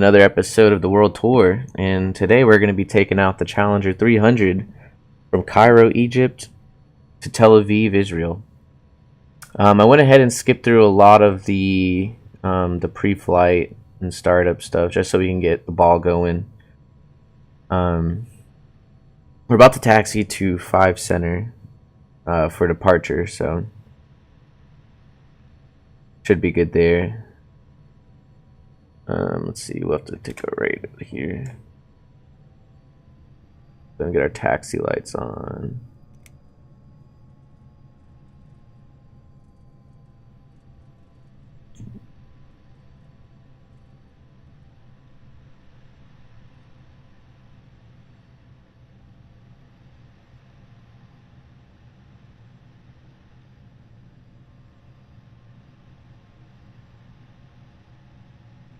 another episode of the World Tour, and today we're going to be taking out the Challenger 300 from Cairo, Egypt to Tel Aviv, Israel. I went ahead and skipped through a lot of the pre-flight and startup stuff just so we can get the ball going. We're about to taxi to 5 Center for departure, so should be good there. Let's see, we'll have to take a right over here. Then get our taxi lights on.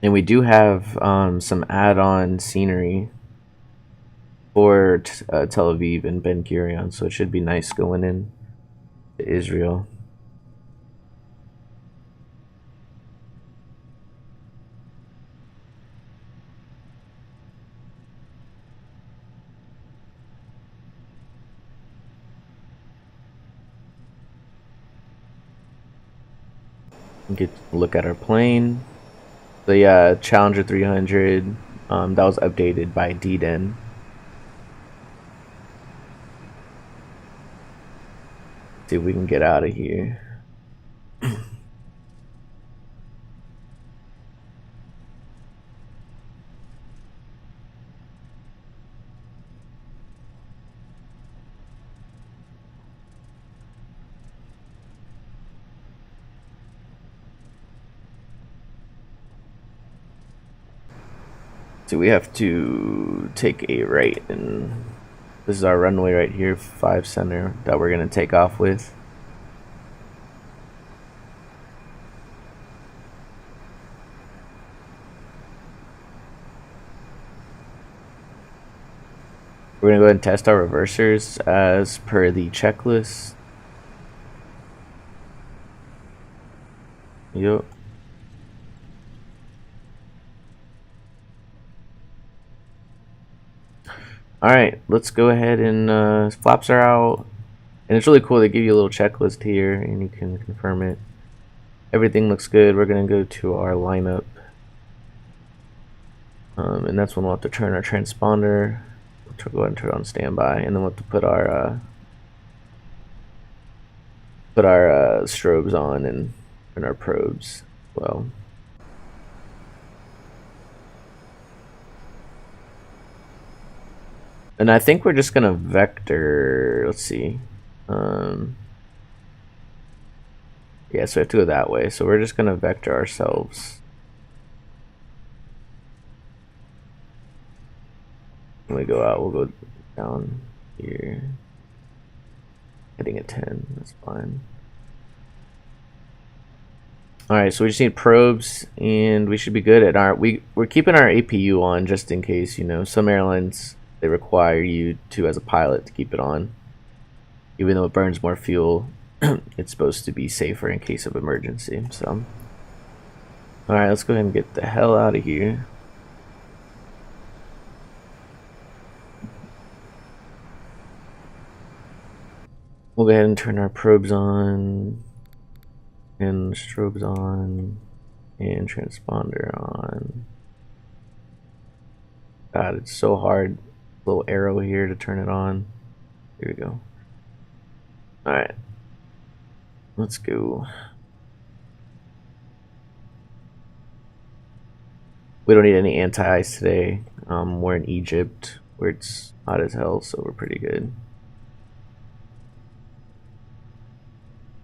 And we do have some add-on scenery for Tel Aviv and Ben Gurion, so it should be nice going in to Israel. Get a look at our plane. The Challenger 300 that was updated by DDEN. See if we can get out of here. So we have to take a right, and this is our runway right here, 5 Center, that we're going to take off with. We're going to go ahead and test our reversers as per the checklist. Yup. Alright, let's go ahead and flaps are out. And it's really cool, they give you a little checklist here and you can confirm it. Everything looks good. We're going to go to our lineup. And that's when we'll have to turn our transponder. We'll go ahead and turn it on standby. And then we'll have to put our strobes on and turn our probes as well. And I think we're just gonna vector, let's see. Yeah, so we have to go that way. So we're just gonna vector ourselves. When we go out, we'll go down here. Hitting at 10, that's fine. Alright, so we just need probes and we should be good at our, we're keeping our APU on just in case, you know, some airlines, they require you to, as a pilot, to keep it on. Even though it burns more fuel, it's supposed to be safer in case of emergency. So, alright, let's go ahead and get the hell out of here. We'll go ahead and turn our probes on, and strobes on, and transponder on. God, it's so hard. Little arrow here to turn it on. Here we go. Alright. Let's go. We don't need any anti-ice today. We're in Egypt where it's hot as hell, so we're pretty good.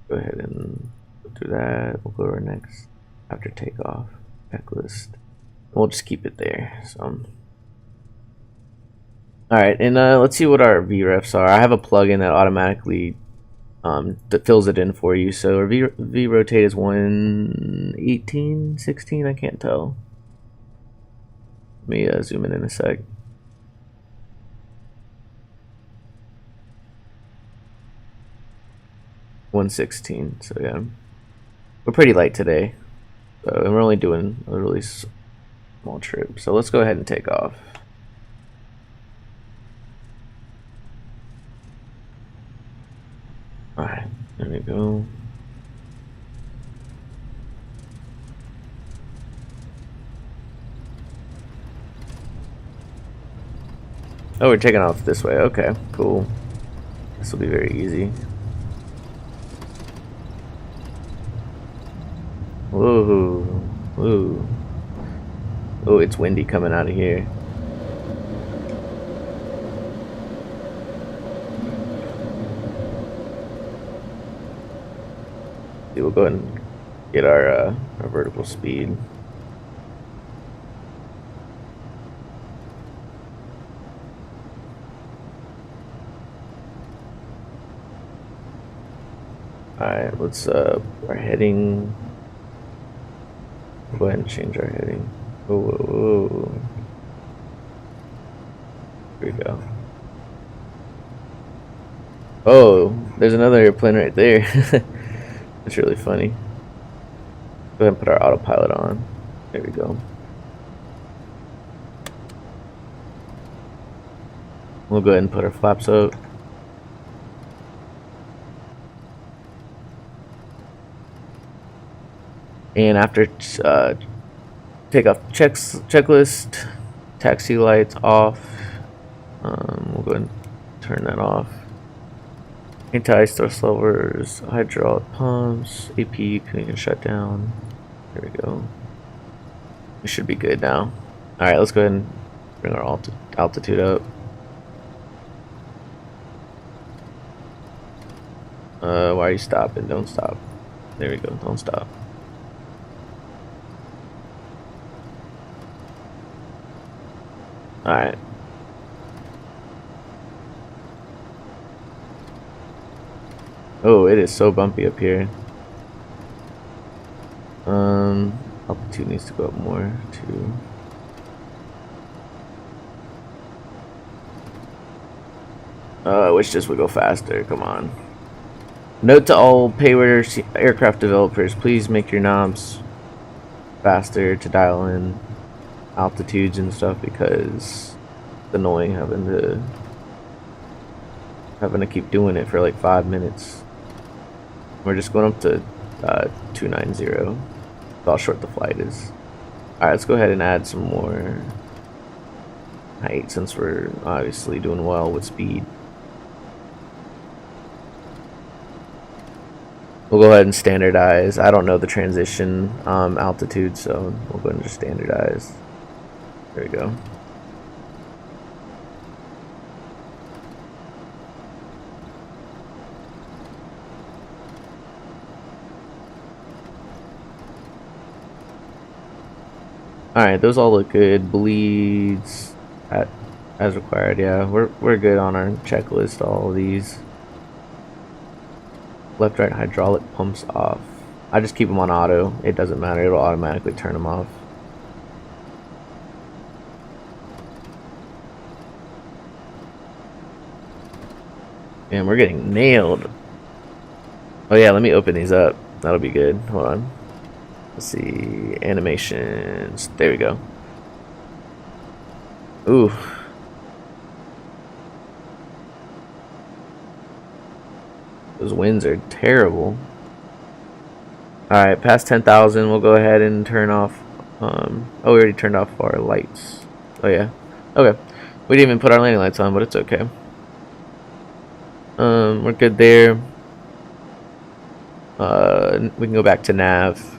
Go ahead and do that. We'll go to our next after takeoff checklist. We'll just keep it there. So alright, and let's see what our VREFs are. I have a plugin that automatically that fills it in for you. So our V rotate is 118, 16, I can't tell. Let me zoom in a sec. $116, so yeah. We're pretty light today. So, and we're only doing a really small trip. So let's go ahead and take off. Alright, there we go. Oh, we're taking off this way. Okay, cool. This will be very easy. Whoa, whoa. Oh, it's windy coming out of here. We'll go ahead and get our vertical speed. Alright, let's our heading. Go ahead and change our heading. Whoa, whoa, whoa. Here we go. Oh, there's another airplane right there. That's really funny. Go ahead and put our autopilot on. There we go. We'll go ahead and put our flaps up. And after take off checklist, taxi lights off. We'll go ahead and turn that off. Anti-thrust levers, hydraulic pumps, AP can shut down. There we go. We should be good now. All right, let's go ahead and bring our altitude up. Why are you stopping? Don't stop. There we go. Don't stop. All right. Oh, it is so bumpy up here. Altitude needs to go up more too. I wish this would go faster. Come on. Note to all payware aircraft developers: please make your knobs faster to dial in altitudes and stuff, because it's annoying having to keep doing it for like 5 minutes. We're just going up to 290. That's how short the flight is. Alright, let's go ahead and add some more height since we're obviously doing well with speed. We'll go ahead and standardize. I don't know the transition altitude, so we'll go ahead and just standardize. There we go. Alright, those all look good. Bleeds as required. Yeah, we're good on our checklist. All of these. Left, right hydraulic pumps off. I just keep them on auto. It doesn't matter. It'll automatically turn them off. And we're getting nailed. Oh yeah, let me open these up. That'll be good. Hold on. Let's see. Animations. There we go. Ooh. Those winds are terrible. Alright, past 10,000, we'll go ahead and turn off. Oh, we already turned off our lights. Oh, yeah. Okay. We didn't even put our landing lights on, but it's okay. We're good there. We can go back to nav.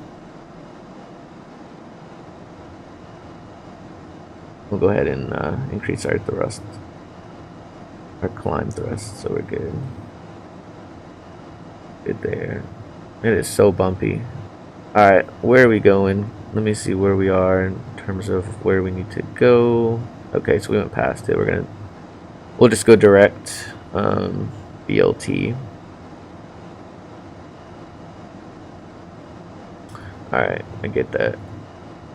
We'll go ahead and increase our thrust. Our climb thrust, so we're good. Good there. It is so bumpy. Alright, where are we going? Let me see where we are in terms of where we need to go. Okay, so we went past it. We'll just go direct. BLT. Alright, I get that.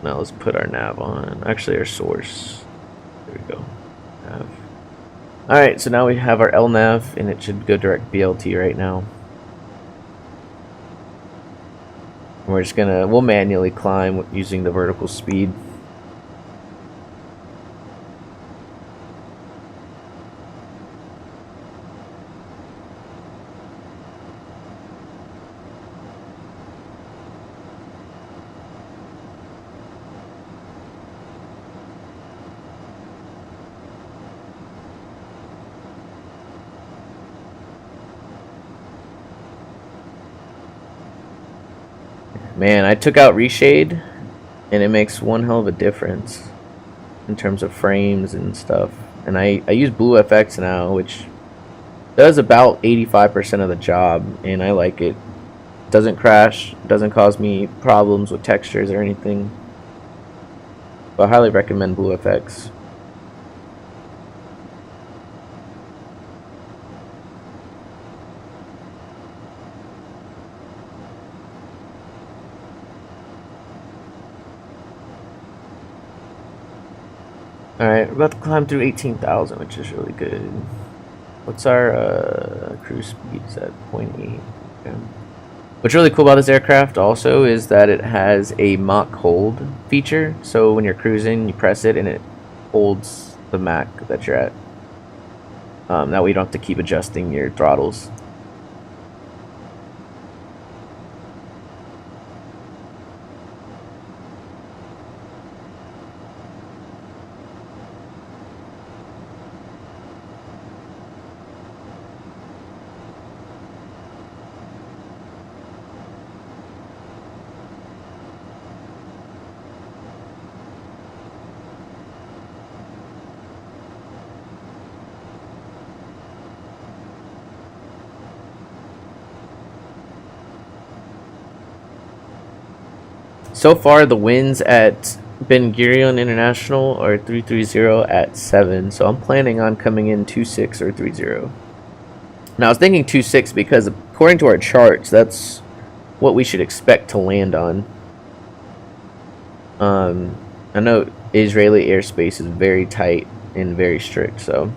Now let's put our nav on. Actually, our source. There we go. Nav. Alright, so now we have our LNAV, and it should go direct BLT right now. We're just we'll manually climb using the vertical speed. Man, I took out reshade, and it makes one hell of a difference in terms of frames and stuff. And I use Blue FX now, which does about 85% of the job, and I like it. Doesn't crash, doesn't cause me problems with textures or anything. But I highly recommend Blue FX. Alright, we're about to climb through 18,000, which is really good. What's our cruise speed? Is at 0.8. Okay. What's really cool about this aircraft also is that it has a Mach hold feature. So when you're cruising, you press it and it holds the Mach that you're at. That way you don't have to keep adjusting your throttles. So far, the winds at Ben Gurion International are 330 at 7, so I'm planning on coming in 26 or 30. Now, I was thinking 26 because according to our charts, that's what we should expect to land on. I know Israeli airspace is very tight and very strict, so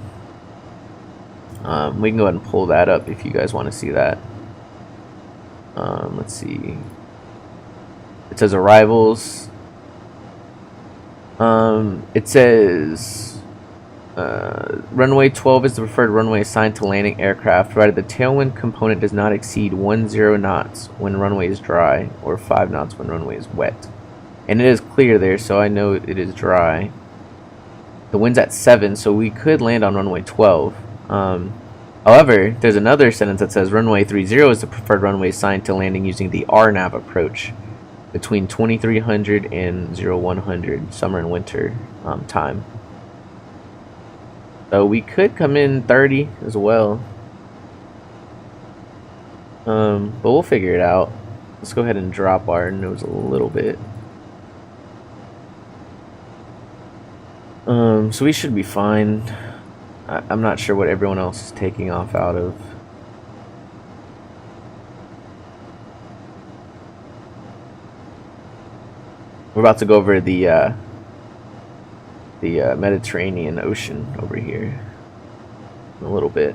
we can go ahead and pull that up if you guys want to see that. Let's see. It says arrivals. It says runway 12 is the preferred runway assigned to landing aircraft, provided the tailwind component does not exceed 10 knots when runway is dry or 5 knots when runway is wet. And it is clear there, so I know it is dry. The wind's at 7, so we could land on runway 12. However, there's another sentence that says runway 30 is the preferred runway assigned to landing using the RNAV approach between 2300 and 0100 summer and winter time. So we could come in 30 as well. But we'll figure it out. Let's go ahead and drop our nose a little bit. So we should be fine. I'm not sure what everyone else is taking off out of. We're about to go over the Mediterranean Ocean over here in a little bit.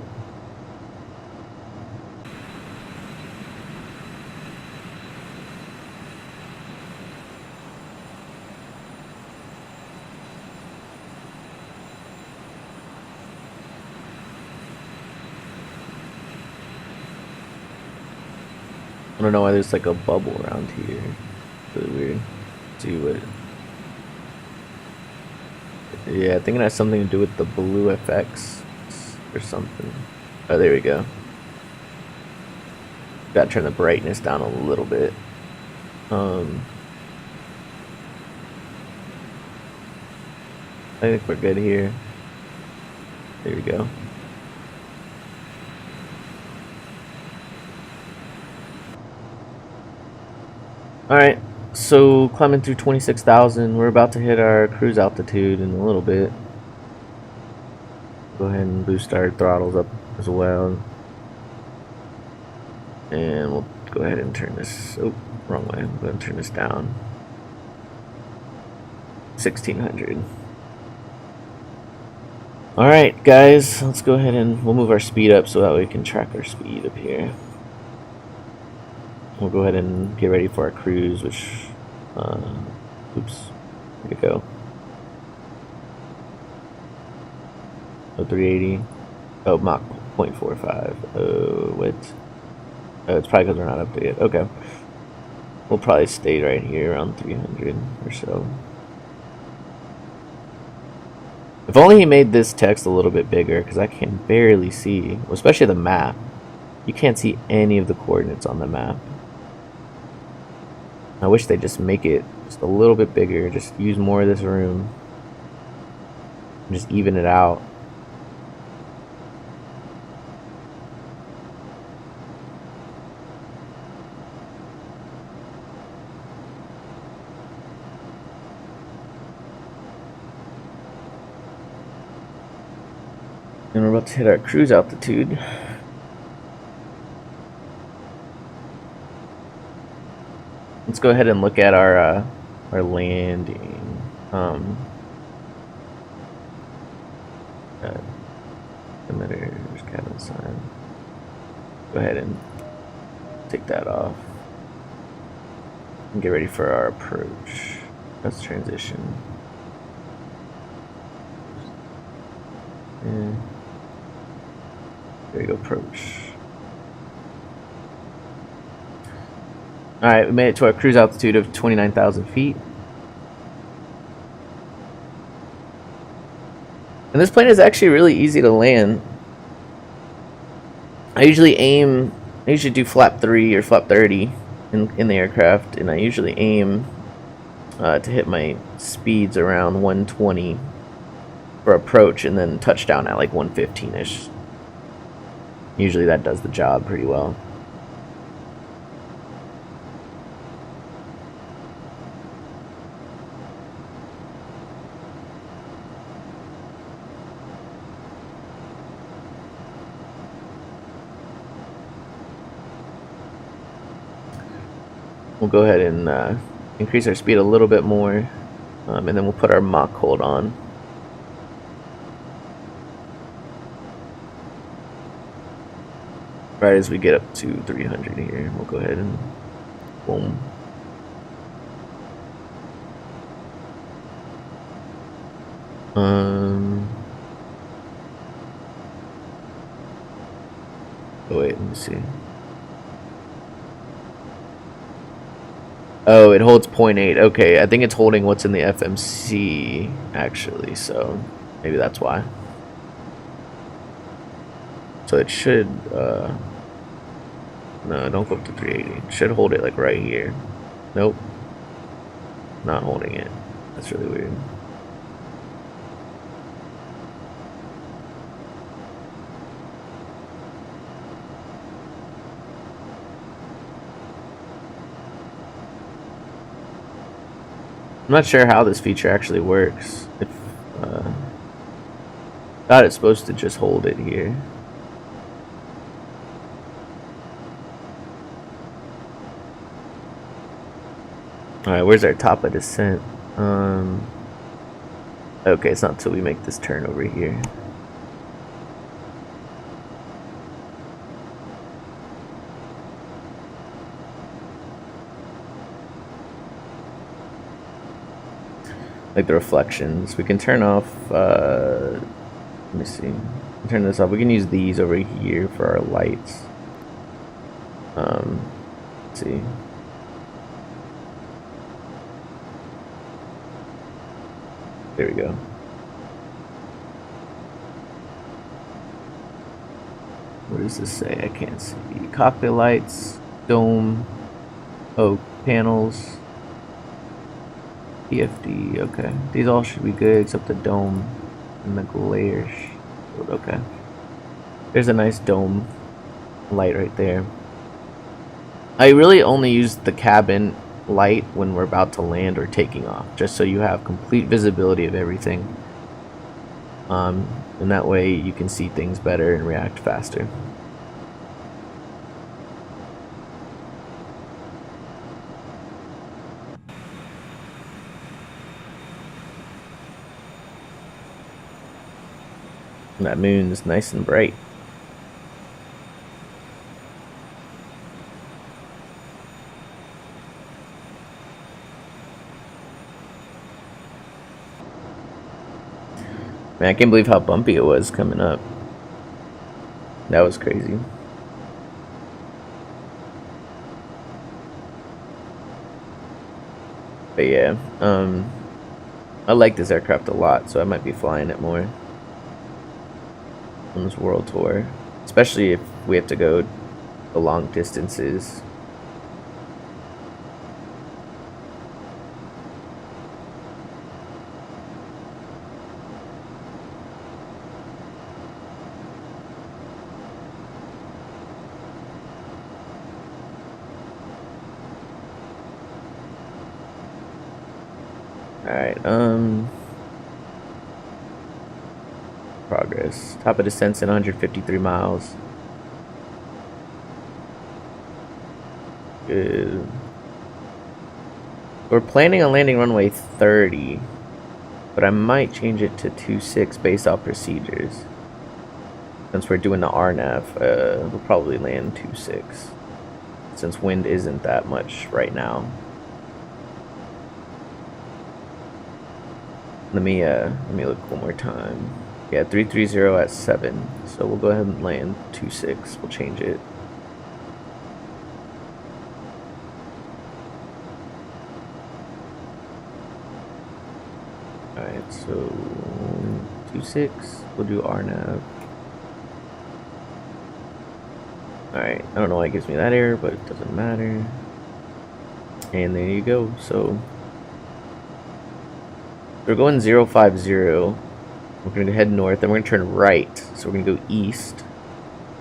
I don't know why there's like a bubble around here. It's really weird. See what? Yeah, I think it has something to do with the blue FX or something. Oh, there we go. Gotta turn the brightness down a little bit. I think we're good here. There we go. Alright, so climbing through 26,000, we're about to hit our cruise altitude in a little bit. Go ahead and boost our throttles up as well. And we'll go ahead and turn this, oh, wrong way, I'm going to turn this down. 1600. Alright guys, let's go ahead and we'll move our speed up so that way we can track our speed up here. We'll go ahead and get ready for our cruise, which, oops, where'd it go? Oh, 380. Oh, Mach 0.45. Oh, what? Oh, it's probably because we're not up there yet. Okay. We'll probably stay right here around 300 or so. If only he made this text a little bit bigger, because I can barely see, especially the map. You can't see any of the coordinates on the map. I wish they just make it just a little bit bigger. Just use more of this room. Just even it out. And we're about to hit our cruise altitude. Let's go ahead and look at our landing. Emitters, cabin sign. Go ahead and take that off. And get ready for our approach. Let's transition. Yeah. There you go, approach. Alright, we made it to our cruise altitude of 29,000 feet. And this plane is actually really easy to land. I usually do flap 3 or flap 30 in the aircraft, and I usually aim to hit my speeds around 120 for approach, and then touchdown at like 115-ish. Usually that does the job pretty well. We'll go ahead and increase our speed a little bit more, and then we'll put our Mach hold on. Right as we get up to 300 here, we'll go ahead and boom. Oh wait, let me see. Oh, it holds 0.8. Okay, I think it's holding what's in the FMC actually, so maybe that's why. So it should no, don't go up to 380. It should hold it like right here. Nope. Not holding it. That's really weird. I'm not sure how this feature actually works. If thought it's supposed to just hold it here. Alright, where's our top of descent? Okay, it's not until we make this turn over here. Like the reflections. We can turn off, let me see. Turn this off. We can use these over here for our lights. Let's see. There we go. What does this say? I can't see. Cockpit lights, dome, oak panels, PFD. Okay, these all should be good except the dome and the glare. Okay, there's a nice dome light right there. I really only use the cabin light when we're about to land or taking off, just so you have complete visibility of everything, and that way you can see things better and react faster. And that moon is nice and bright. Man, I can't believe how bumpy it was coming up. That was crazy. But yeah, I like this aircraft a lot, so I might be flying it more on this world tour, especially if we have to go the long distances. Alright, progress. Top of descent's in 153 miles. Good. We're planning on landing runway 30, but I might change it to 26 based off procedures. Since we're doing the RNAV, we'll probably land 26, since wind isn't that much right now. Let me look one more time. Yeah, 330 at 7. So we'll go ahead and land 26. We'll change it. Alright, so 26. We'll do RNAV. Alright, I don't know why it gives me that error, but it doesn't matter. And there you go. So we're going 050. We're going to head north, and we're going to turn right. So we're going to go east,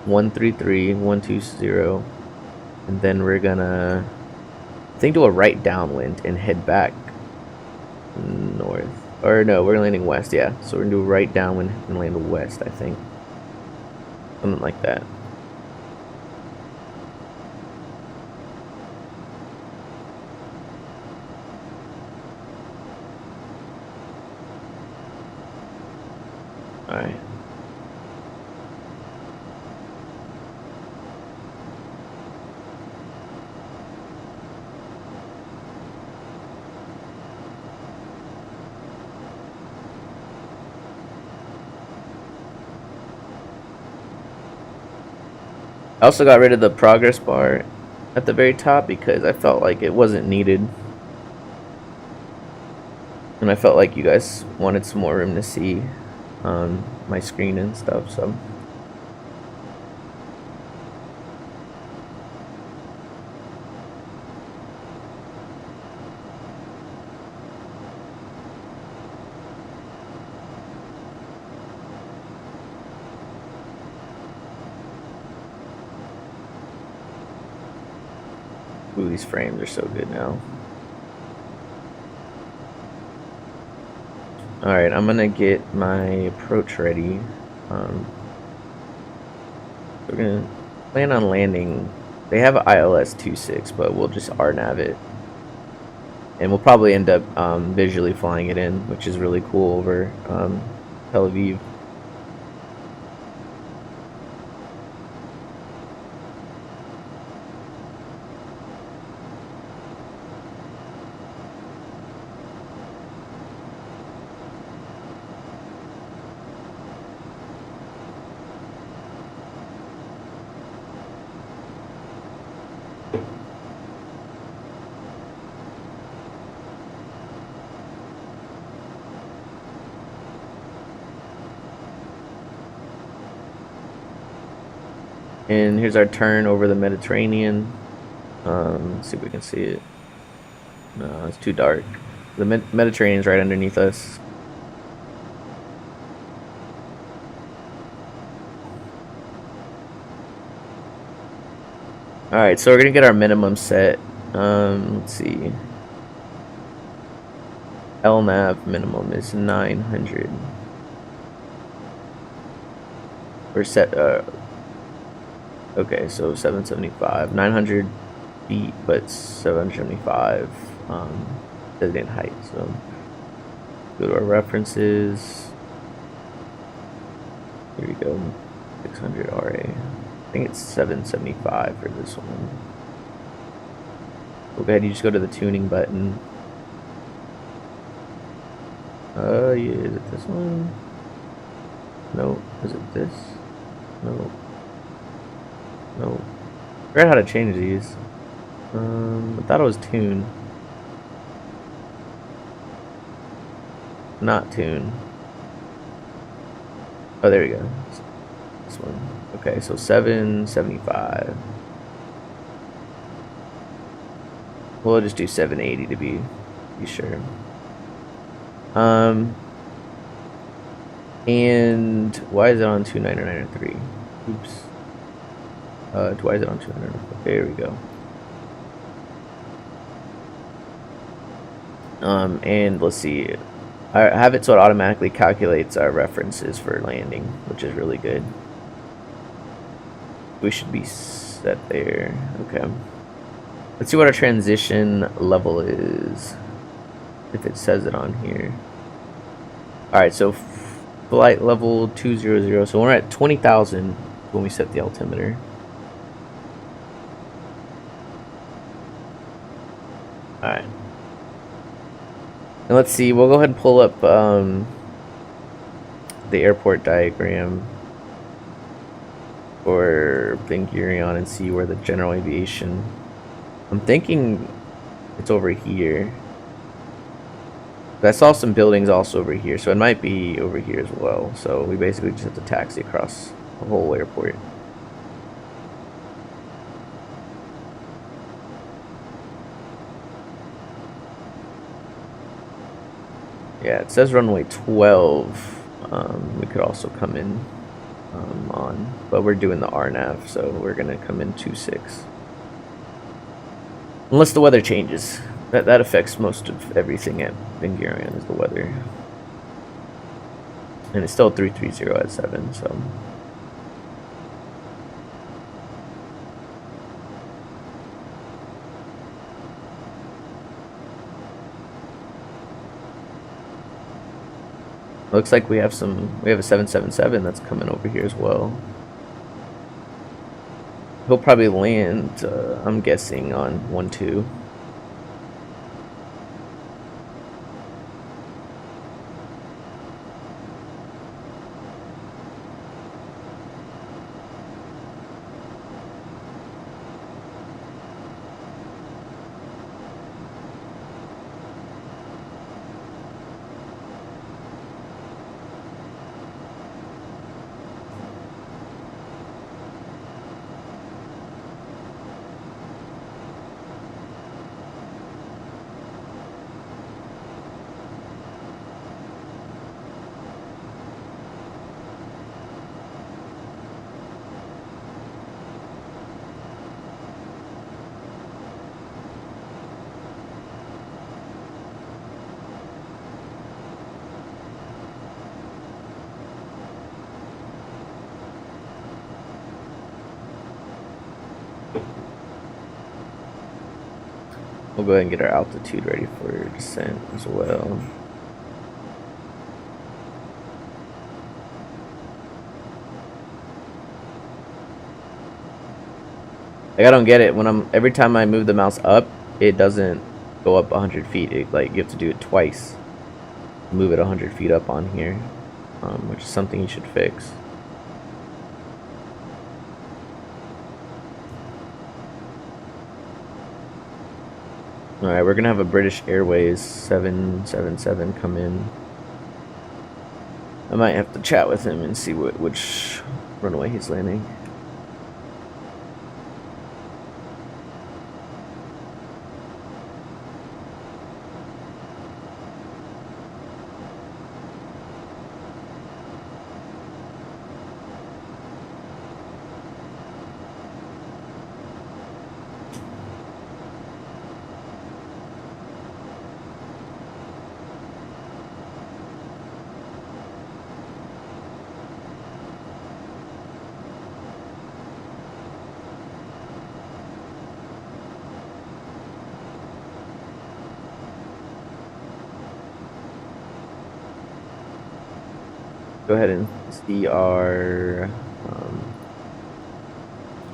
133, 120, and then we're going to, I think, do a right downwind and head back north. Or no, we're landing west, yeah. So we're going to do a right downwind and land west, I think. Something like that. Alright. I also got rid of the progress bar at the very top because I felt like it wasn't needed. And I felt like you guys wanted some more room to see my screen and stuff, so. Ooh, these frames are so good now. Alright, I'm gonna get my approach ready. We're gonna plan on landing. They have ILS 26, but we'll just RNAV it. And we'll probably end up visually flying it in, which is really cool over Tel Aviv. And here's our turn over the Mediterranean. Let's see if we can see it. No, it's too dark. The Mediterranean's right underneath us. Alright, so we're gonna get our minimum set. Let's see. LNAV minimum is 900. We're set, okay, so 775, 900 feet, but 775 designated height. So go to our references. Here we go, 600 RA. I think it's 775 for this one. We'll go ahead and you just go to the tuning button. Yeah, is it this one? No, is it this? No. No. I forgot how to change these. I thought it was tune. Not tune. Oh, there we go. This one. Okay, so 775. We'll just do 780 to be sure. And why is it on 2993? Oops. Why is it on 200? There we go. And let's see, I have it so it automatically calculates our references for landing, which is really good. We should be set there. Okay. Let's see what our transition level is, if it says it on here. Alright, so flight level 200. So we're at 20,000 when we set the altimeter. Alright. And let's see, we'll go ahead and pull up the airport diagram for Ben Gurion and see where the general aviation. I'm thinking it's over here. But I saw some buildings also over here, so it might be over here as well. So we basically just have to taxi across the whole airport. Yeah, it says runway 12. We could also come in on, but we're doing the RNAV, so we're gonna come in 26. Unless the weather changes. That affects most of everything at Ben Gurion is the weather. And it's still 330 at 7, so. Looks like we have a 777 that's coming over here as well. He'll probably land, I'm guessing, on 12. We'll go ahead and get our altitude ready for descent as well. Like, I don't get it. Every time I move the mouse up, it doesn't go up 100 feet. You have to do it twice. Move it 100 feet up on here, which is something you should fix. Alright, we're gonna have a British Airways 777 come in. I might have to chat with him and see which runway he's landing. Go ahead and see our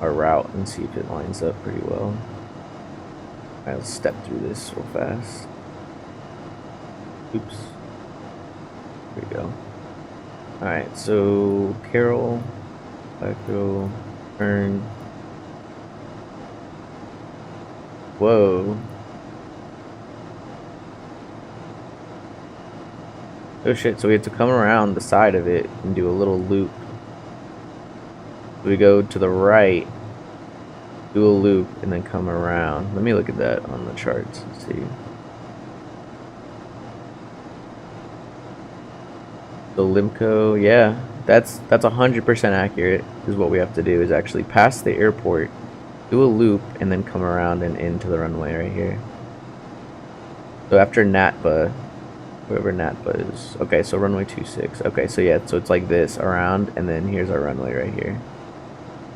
route and see if it lines up pretty well. Alright, let's step through this real fast. Oops. There we go. Alright, so Carroll, Echo, turn. Whoa. Oh shit, so we have to come around the side of it and do a little loop. We go to the right, do a loop, and then come around. Let me look at that on the charts and see. The Limco, yeah, that's 100% accurate. Is what we have to do is actually pass the airport, do a loop, and then come around and into the runway right here. So after Natba, wherever Natba is. Okay, so runway 26. Okay, so yeah, so it's like this around, and then here's our runway right here.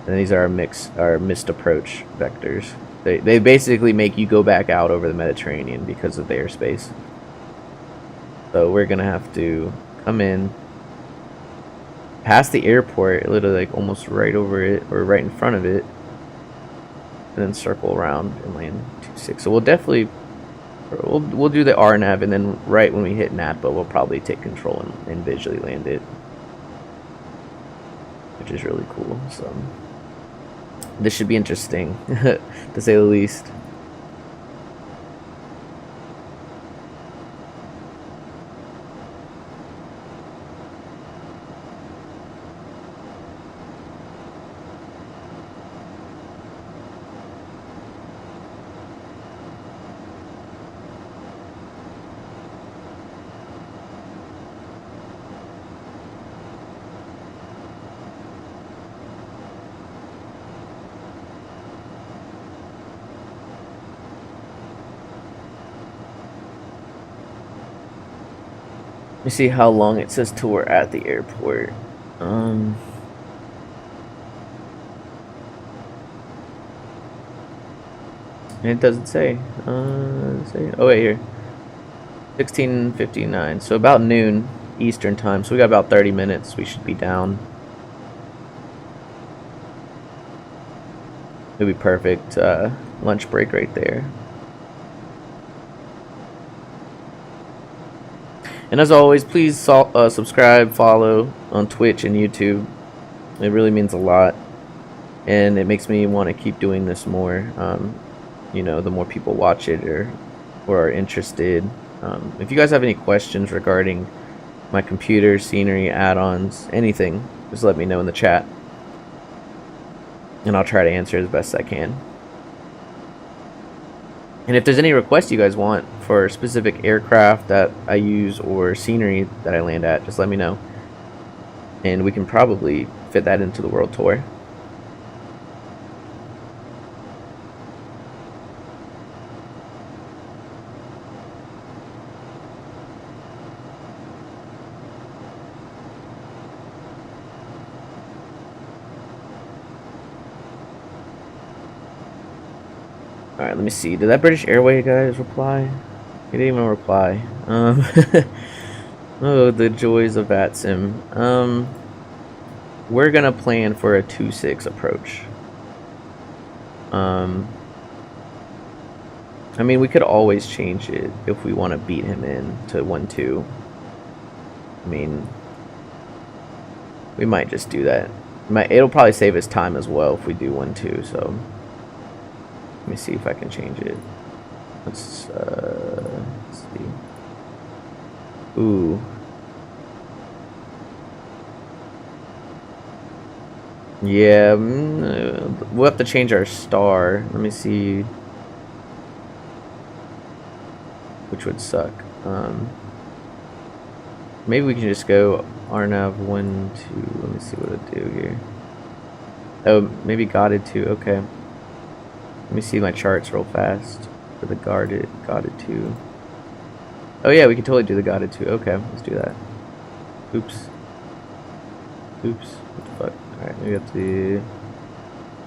And these are our missed approach vectors. They basically make you go back out over the Mediterranean because of the airspace. So we're gonna have to come in past the airport, literally like almost right over it or right in front of it, and then circle around and land 26. So we'll definitely we'll do the RNAV, and then right when we hit NATBA, we'll probably take control and visually land it, which is really cool. So this should be interesting, to say the least. Let me see how long it says till we're at the airport. It doesn't say. Oh wait, here. 16:59. So about noon Eastern time. So we got about 30 minutes. We should be down. It'll be perfect. Lunch break right there. And as always, please subscribe, follow on Twitch and YouTube. It really means a lot, and it makes me want to keep doing this more. You know, the more people watch it or are interested. If you guys have any questions regarding my computer, scenery, add-ons, anything, just let me know in the chat, and I'll try to answer as best I can. And if there's any requests you guys want for specific aircraft that I use or scenery that I land at, just let me know. And we can probably fit that into the world tour. Alright, let me see. Did that British Airways guys reply? He didn't even reply. Oh, the joys of VATSIM. We're gonna plan for a 2-6 approach. I mean, we could always change it if we want to beat him in to 1-2. I mean, we might just do that. It'll probably save us time as well if we do 1-2, so let me see if I can change it. Let's see. Ooh. Yeah, we'll have to change our star. Let me see. Which would suck. Maybe we can just go RNAV 1, 2. Let me see what it'll do here. Oh, maybe guarded 2. Okay. Let me see my charts real fast for the guarded 2. Oh yeah, we can totally do the guarded 2. Okay, let's do that. Oops. What the fuck? Alright, we have to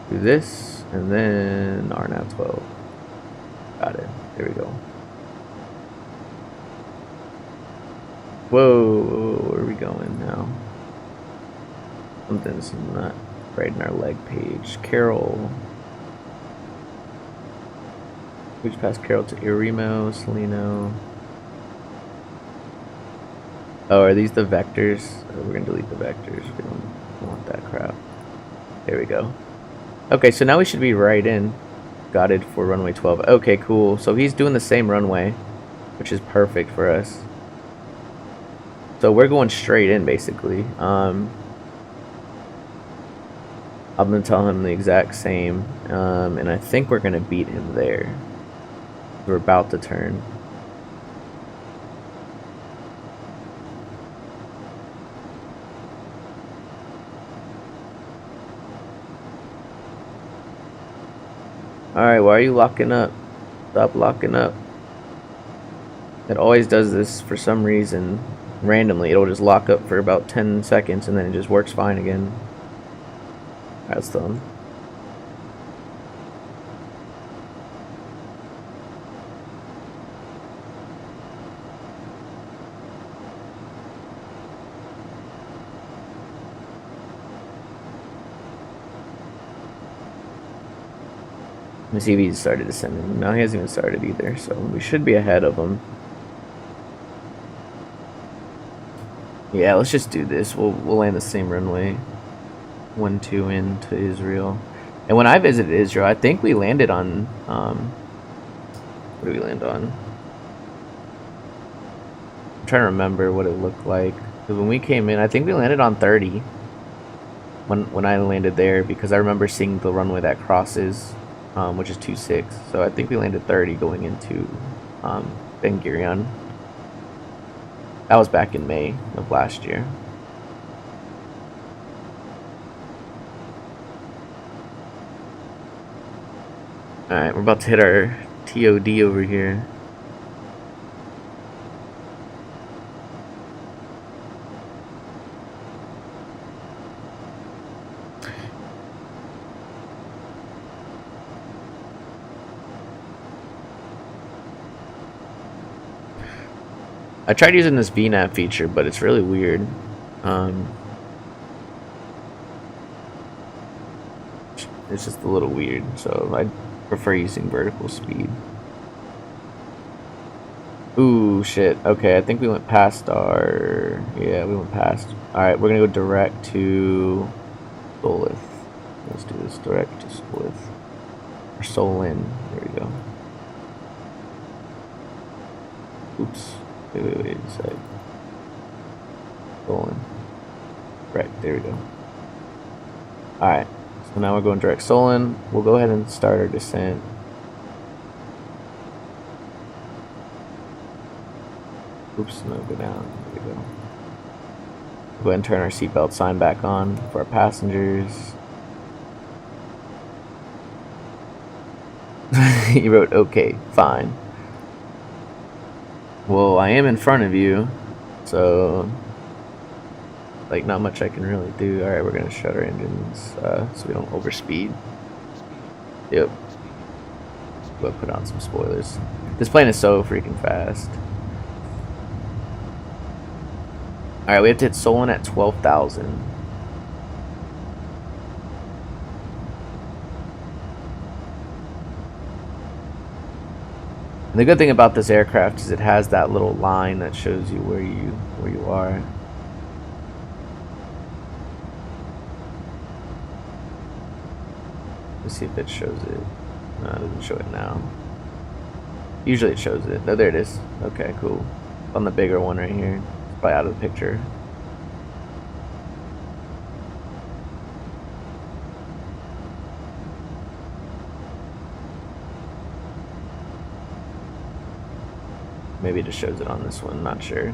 do this and then RNAV 12. Got it. There we go. Whoa, where are we going now? Something's not right in our leg page. Carol. We just passed Carol to Irimo, Salino. Oh, are these the vectors? Oh, we're gonna delete the vectors. We don't want that crap. There we go. Okay, so now we should be right in. Got it for runway 12. Okay, cool. So he's doing the same runway, which is perfect for us. So we're going straight in, basically. I'm gonna tell him the exact same, and I think we're gonna beat him there. We're about to turn. Alright, why are you locking up? Stop locking up. It always does this for some reason. Randomly, it'll just lock up for about 10 seconds and then it just works fine again. That's them. Let me see if he's started descending. No, he hasn't even started either, so we should be ahead of him. Yeah, let's just do this. We'll land the same runway. 1-2 into Israel. And when I visited Israel, I think we landed on what did we land on? I'm trying to remember what it looked like. Because when we came in, I think we landed on 30 when I landed there, because I remember seeing the runway that crosses, which is 26. So I think we landed 30 going into Ben Gurion. That was back in May of last year. Alright, we're about to hit our TOD over here. I tried using this VNAV feature, but it's really weird. It's just a little weird, so I prefer using vertical speed. Ooh, shit. Okay, I think we went past our... Yeah, we went past. Alright, we're gonna go direct to Solith. Let's do this. Direct to Solith. Or Solin. There we go. Oops. Wait a sec. Solin. Right, there we go. Alright. So now we're going direct Solin. We'll go ahead and start our descent. Oops, no, go down. There we go. Go ahead and turn our seatbelt sign back on for our passengers. He wrote, okay, fine. Well, I am in front of you, so like not much I can really do. Alright, we're gonna shut our engines so we don't overspeed. Yep. We'll put on some spoilers. This plane is so freaking fast. Alright, we have to hit Solon at 12,000. And the good thing about this aircraft is it has that little line that shows you where you are. Let's see if it shows it. No, it doesn't show it now. Usually it shows it. Oh, there it is. Okay, cool. On the bigger one right here. It's probably out of the picture. Maybe it just shows it on this one, not sure.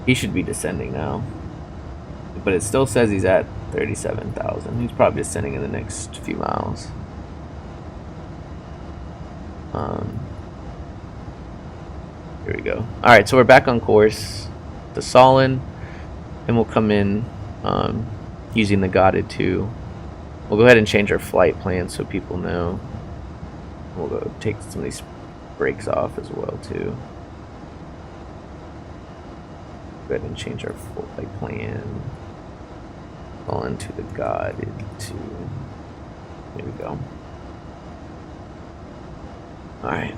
He should be descending now. But it still says he's at 37,000. He's probably descending in the next few miles. Here we go. Alright, so we're back on course to Solin. And we'll come in using the Guided 2. We'll go ahead and change our flight plan so people know. We'll go take some of these brakes off as well too. Go ahead and change our flight plan. On to the Guided 2. There we go. Alright.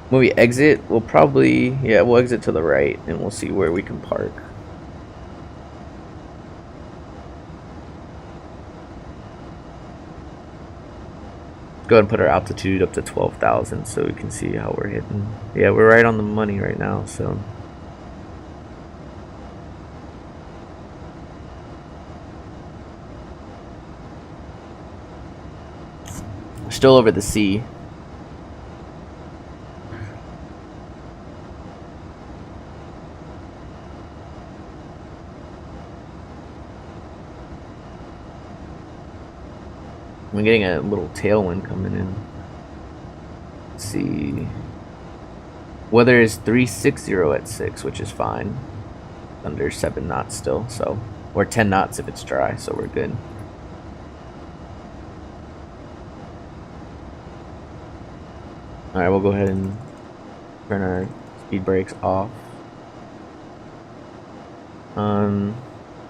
When we exit, we'll probably, we'll exit to the right and we'll see where we can park. Go ahead and put our altitude up to 12,000 so we can see how we're hitting. Yeah, we're right on the money right now, so. We're still over the sea. I'm getting a little tailwind coming in. Let's see. Weather is 360 at 6, which is fine. Under 7 knots still, so, or 10 knots if it's dry, so we're good. Alright, we'll go ahead and turn our speed brakes off. Do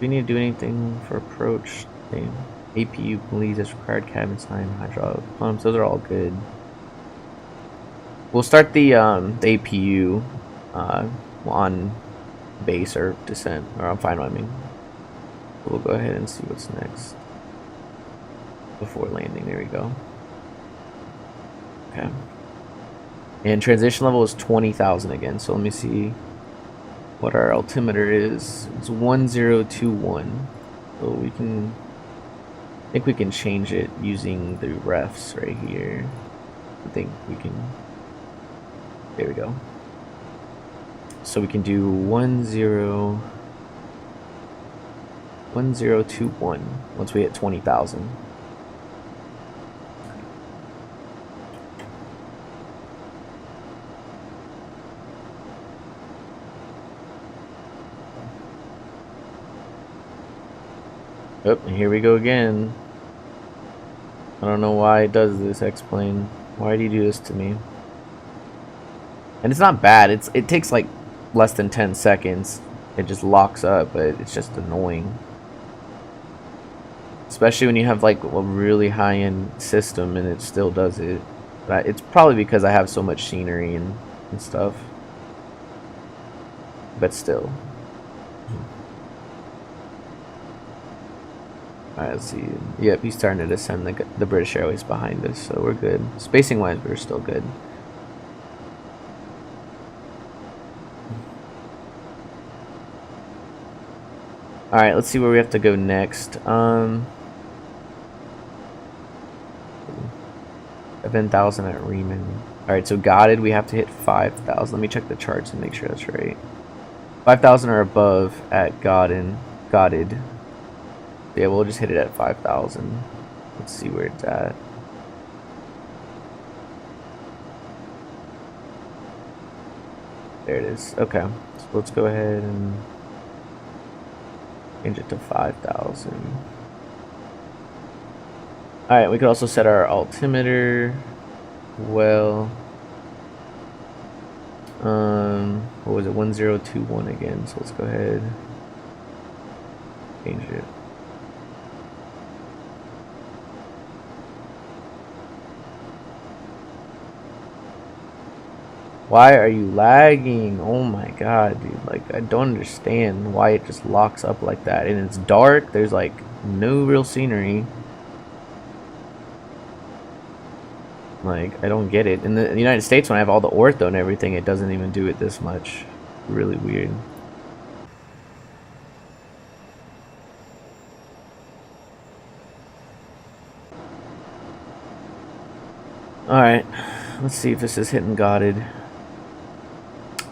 we need to do anything for approach? Okay. APU police as required, cabin sign, hydraulic pumps, those are all good. We'll start the APU on base or descent, or on final, I mean. We'll go ahead and see what's next before landing. There we go. Okay. And transition level is 20,000 again, so let me see what our altimeter is. It's 1021. So we can, I think we can change it using the refs right here. I think we can, there we go. So we can do 1021 once we hit 20,000. Oh, and here we go again. I don't know why it does this, X-Plane. Why do you do this to me? And it's not bad. It takes like less than 10 seconds. It just locks up, but it's just annoying. Especially when you have like a really high-end system and it still does it. But it's probably because I have so much scenery and stuff. But still. Alright, let's see. Yep, he's starting to descend the British Airways behind us, so we're good. Spacing wise, we're still good. Alright, let's see where we have to go next. 7,000 at Riemann. Alright, so Gotted, we have to hit 5,000. Let me check the charts and make sure that's right. 5,000 or above at Gotted. Yeah, we'll just hit it at 5,000. Let's see where it's at. There it is. Okay, so let's go ahead and change it to 5,000. Alright, we could also set our altimeter. Well, what was it? 1021 again. So let's go ahead, change it. Why are you lagging? Oh my god, dude. Like, I don't understand why it just locks up like that. And it's dark. There's like no real scenery. Like, I don't get it. In the United States, when I have all the ortho and everything, it doesn't even do it this much. Really weird. Alright. Let's see if this is hitting Gotted.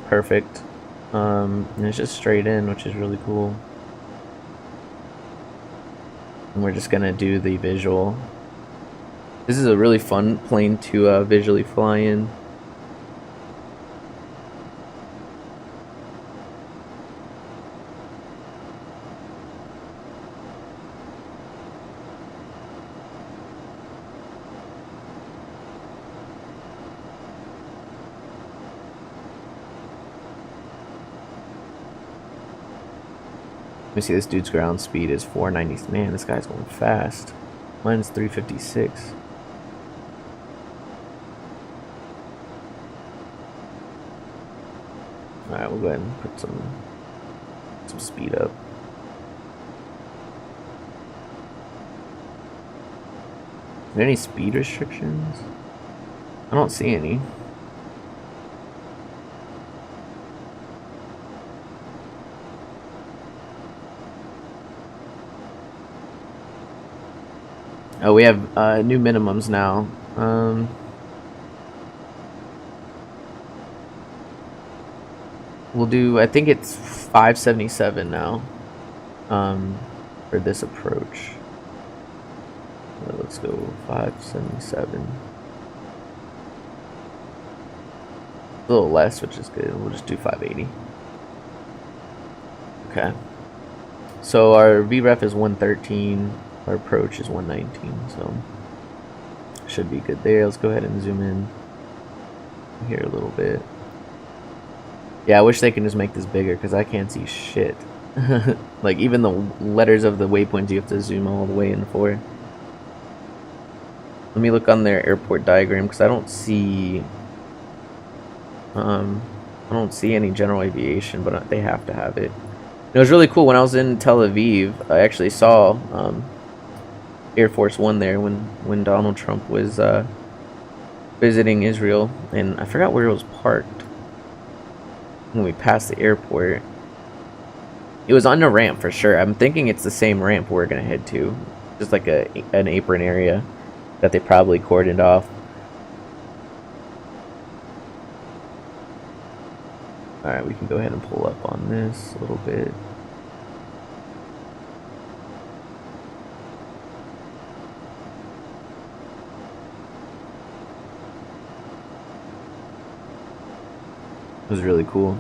Perfect. And it's just straight in, which is really cool. And we're just gonna do the visual. This is a really fun plane to visually fly in. Let me see, this dude's ground speed is 490. Man, this guy's going fast. Mine's 356. Alright, we'll go ahead and put some speed up. Are there any speed restrictions? I don't see any. Oh, we have new minimums now. We'll do, I think it's 577 now, for this approach. Let's go 577. A little less, which is good. We'll just do 580. Okay. So our VREF is 113. Our approach is 119. So should be good there. Let's go ahead and zoom in here a little bit. Yeah, I wish they can just make this bigger because I can't see shit. Like even the letters of the waypoints you have to zoom all the way in for. Let me look on their airport diagram because I don't see any general aviation, but they have to have it. It was really cool when I was in Tel Aviv. I actually saw Air Force One there when Donald Trump was visiting Israel, and I forgot where it was parked when we passed the airport. It was on a ramp for sure. I'm thinking it's the same ramp we're gonna head to, just like an apron area that they probably cordoned off. Alright, we can go ahead and pull up on this a little bit. It was really cool.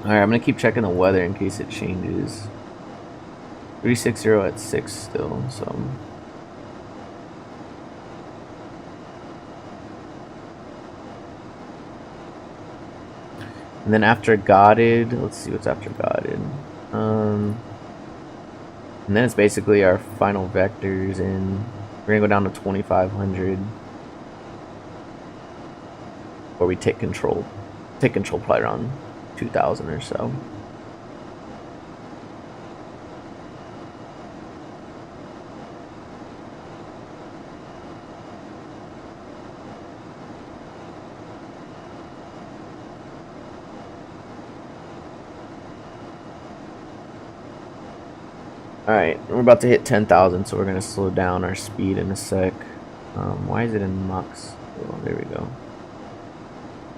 Alright, I'm gonna keep checking the weather in case it changes. 360 at 6 still, so. And then after Goddard, let's see what's after Goddard. And then it's basically our final vectors, and we're gonna go down to 2500. Where we take control. Take control probably around 2000 or so. Alright, we're about to hit 10,000, so we're going to slow down our speed in a sec. Why is it in Mux? Oh, there we go.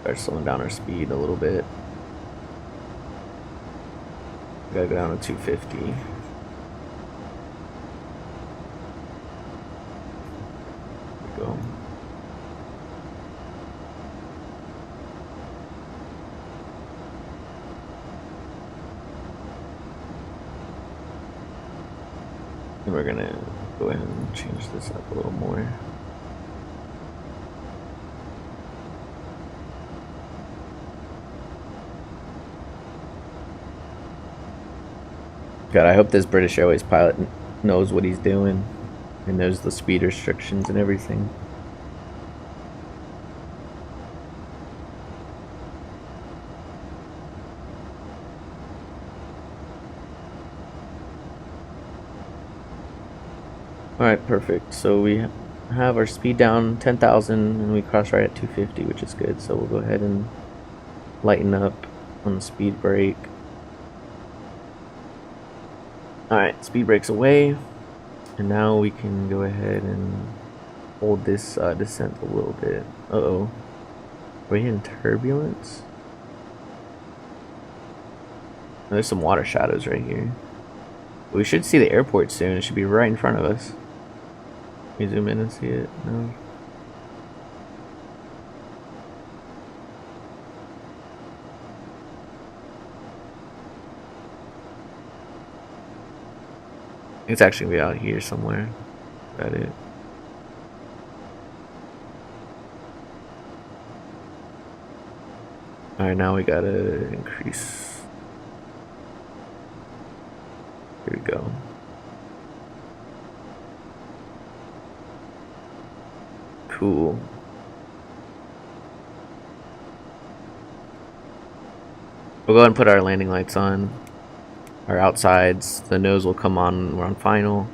Start slowing down our speed a little bit. Gotta go down to 250. There we go. And we're gonna go ahead and change this up a little more. God, I hope this British Airways pilot knows what he's doing and knows the speed restrictions and everything. Alright, perfect. So we have our speed down 10,000 and we cross right at 250, which is good. So we'll go ahead and lighten up on the speed brake. Alright, speed brake's away, and now we can go ahead and hold this descent a little bit. Uh-oh. Are we hitting turbulence? Oh, there's some water shadows right here. We should see the airport soon. It should be right in front of us. Can we zoom in and see it? No. It's actually gonna be out here somewhere. Is that it? Alright, now we gotta increase. Here we go. Cool. We'll go ahead and put our landing lights on. Our outsides, the nose will come on when we're on final.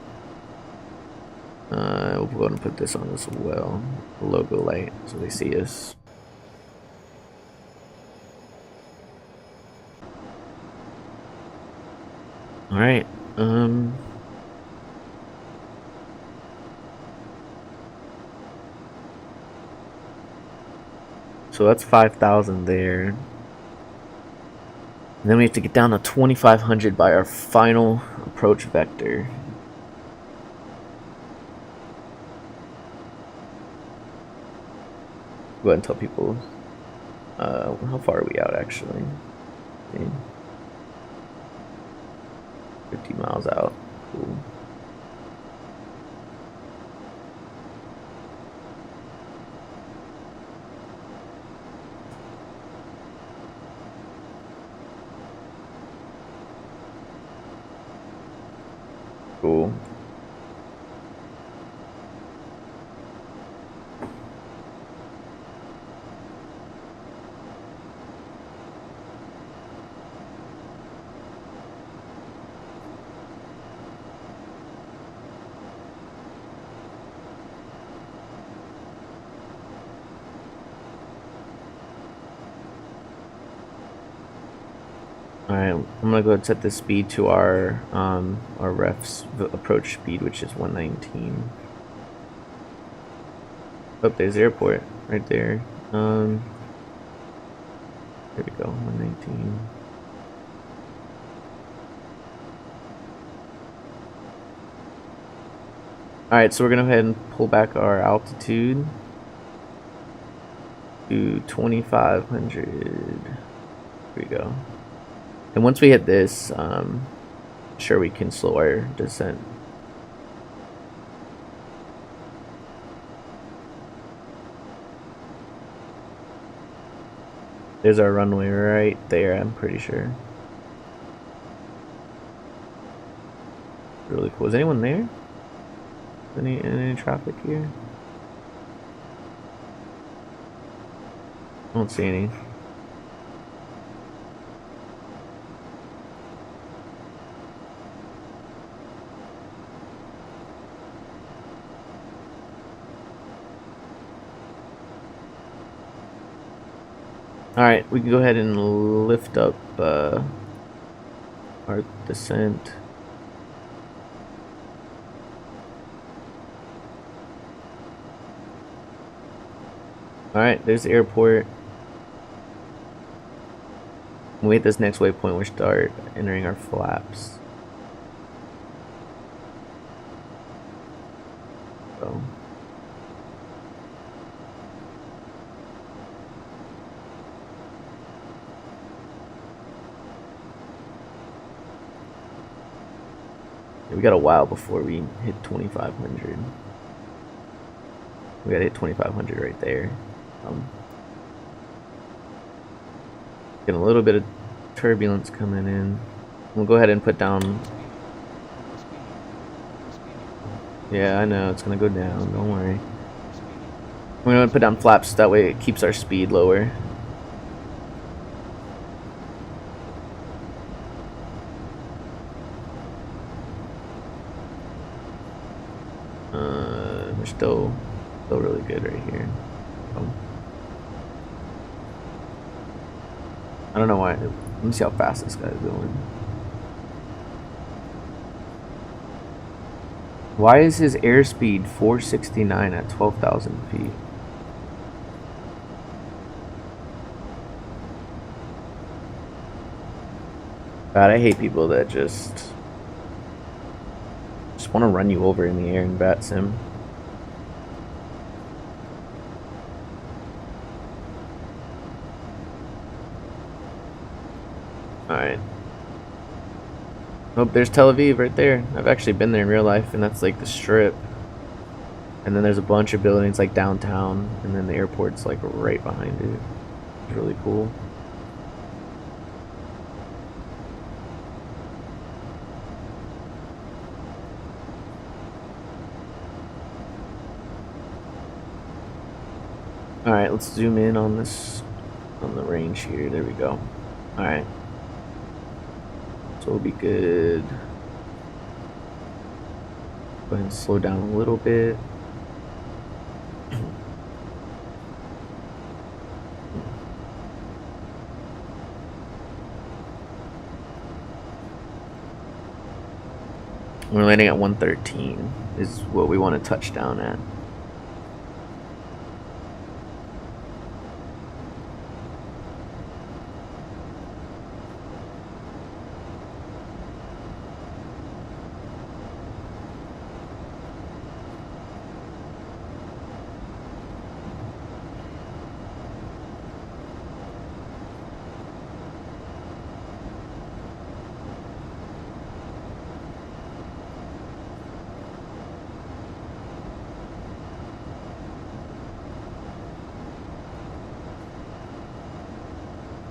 We'll go ahead and put this on as well. The logo light so they see us. Alright, so that's 5,000 there. And then we have to get down to 2,500 by our final approach vector. Go ahead and tell people how far are we out actually. Okay. 50 miles out. Cool. Cool. Alright, I'm gonna go ahead and set the speed to our ref's approach speed, which is 119. Oh, there's the airport right there. There we go, 119. Alright, so we're gonna go ahead and pull back our altitude to 2,500. Here we go. And once we hit this, sure we can slow our descent. There's our runway right there, I'm pretty sure. Really cool. Is anyone there? Any traffic here? I don't see any. Alright, we can go ahead and lift up our descent. Alright, there's the airport. When we hit this next waypoint, we start entering our flaps. So. We got a while before we hit 2,500. We gotta hit 2,500 right there. Getting a little bit of turbulence coming in. We'll go ahead and put down. Yeah, I know it's gonna go down. Don't worry. We're gonna put down flaps that way it keeps our speed lower. We're still really good right here. I don't know why. Let me see how fast this guy's going. Why is his airspeed 469 at 12,000 feet? God, I hate people that just want to run you over in the air in VATSIM. Alright. Oh, there's Tel Aviv right there. I've actually been there in real life, and that's like the strip. And then there's a bunch of buildings like downtown, and then the airport's like right behind it. It's really cool. Alright, let's zoom in on this, on the range here. There we go. Alright. So we'll be good. Go ahead and slow down a little bit. We're landing at 113 is what we want to touch down at.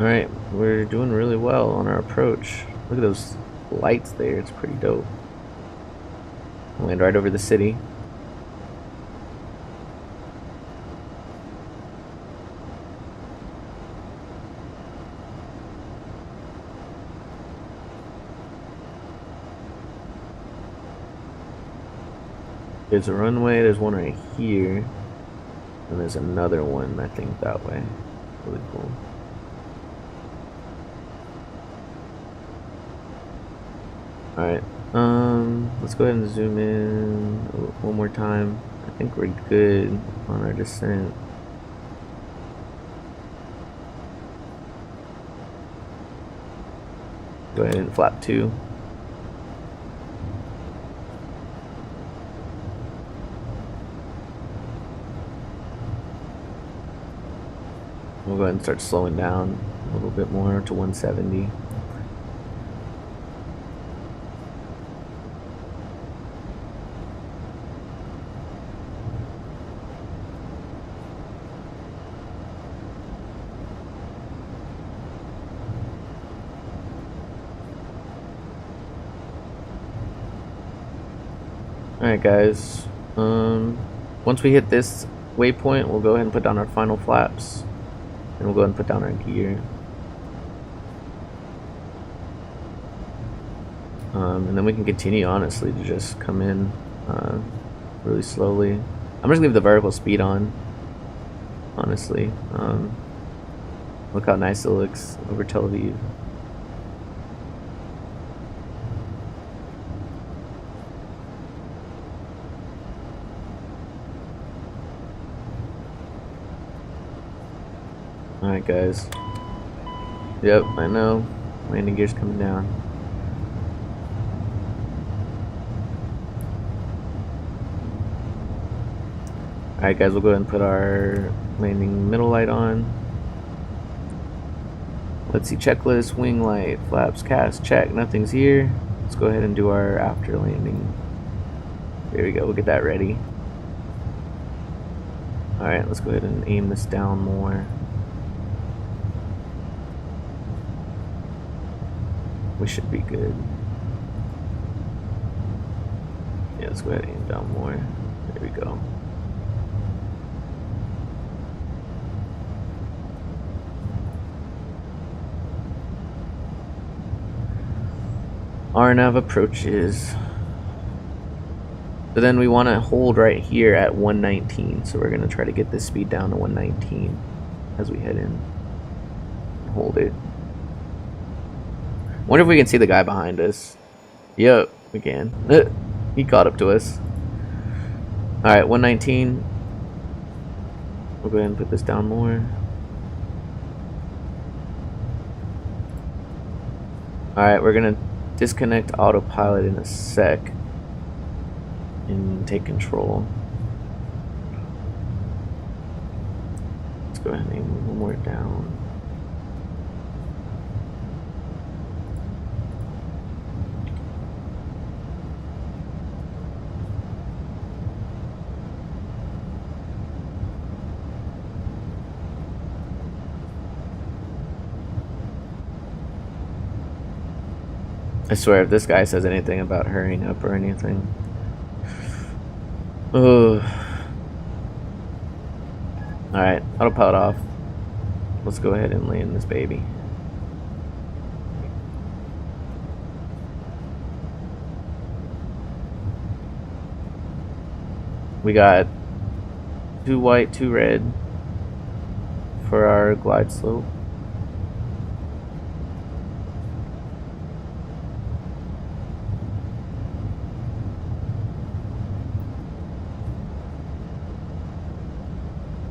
Alright, we're doing really well on our approach. Look at those lights there, it's pretty dope. Land right over the city. There's a runway, there's one right here. And there's another one, I think, that way. Really cool. Alright, let's go ahead and zoom in one more time. I think we're good on our descent. Go ahead and flap 2. We'll go ahead and start slowing down a little bit more to 170. Alright guys, once we hit this waypoint, we'll go ahead and put down our final flaps, and we'll go ahead and put down our gear. And then we can continue, honestly, to just come in really slowly. I'm just gonna leave the vertical speed on, honestly. Look how nice it looks over Tel Aviv. Alright guys. Yep, I know. Landing gear's coming down. Alright guys, we'll go ahead and put our landing middle light on. Let's see, checklist, wing light, flaps, cast, check, nothing's here. Let's go ahead and do our after landing. There we go, we'll get that ready. Alright, let's go ahead and aim this down more. We should be good. Yeah, let's go ahead and aim down more. There we go. RNAV approaches. So then we want to hold right here at 119. So we're going to try to get this speed down to 119 as we head in. Hold it. Wonder if we can see the guy behind us. Yep, we can. He caught up to us. Alright, 119. We'll go ahead and put this down more. Alright, we're gonna disconnect autopilot in a sec and take control. Let's go ahead and aim one more down. I swear, if this guy says anything about hurrying up or anything. Oh. Alright, autopilot off. Let's go ahead and land this baby. We got 2 white, 2 red for our glide slope.